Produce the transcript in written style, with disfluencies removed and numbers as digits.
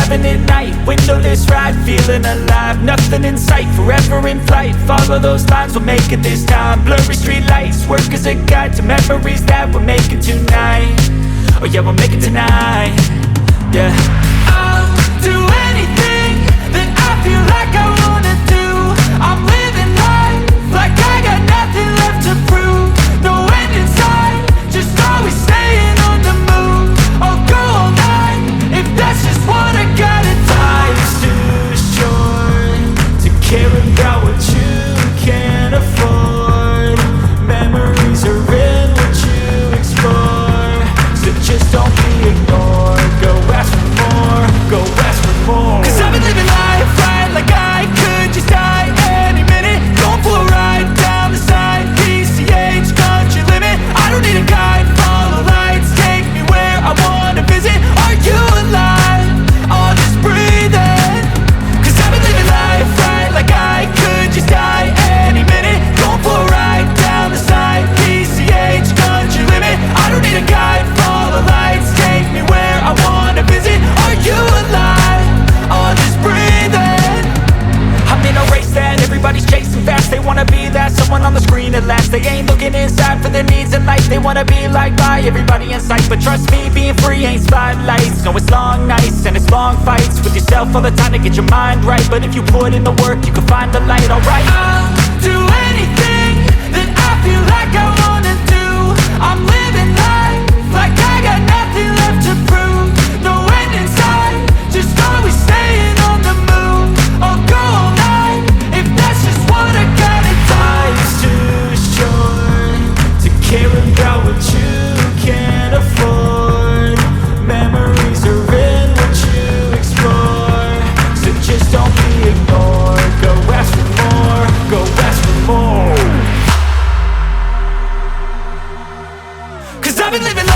having it night, windowless ride, feeling alive. Nothing in sight, forever in flight. Follow those lines, we'll make it this time. Blurry street lights, work as a guide to memories that we're making tonight. Oh yeah, we'll make it tonight. Yeah, I'll do anything that I feel like I wanna do. I'm living life like I got nothing left to prove. No end in sight, just always staying on the move. I'll go all night if that's just what I gotta do. Life's too short to care about what you can't afford. Memories are in what you explore, so just don't be ignored. Go ask for more, go ask for more. Cause I've been living life right like I could just die any minute. Going for a ride down the side, PCH, country limit. I don't need a guide, follow lights, take me where I wanna visit. Are you alive? Or just breathing? Cause I've been living life right like I could just die any minute. Going for a ride down the side, PCH, country limit. I don't need a guide, follow lights, take me where I wanna visit. Are you alive? Or just breathing? I'm in a race that everybody's chasing fast. They wanna be that someone on the screen at last. They ain't looking inside for their needs in life. They wanna be liked by everybody in sight. But trust me, being free ain't spotlights. No, it's long nights and it's long fights with yourself all the time to get your mind right. But if you put in the work, you can find the light, alright. I'll do anything that I feel like I wanna do. I'm living life like I got nothing left to prove. No end in sight, just always staying on the move. I'll go all night if that's just what I gotta do. Life's too short to care about what you can't afford. Memories are in what you explore, so just don't be ignored. Go ask for more, go ask for more. Cause I've been living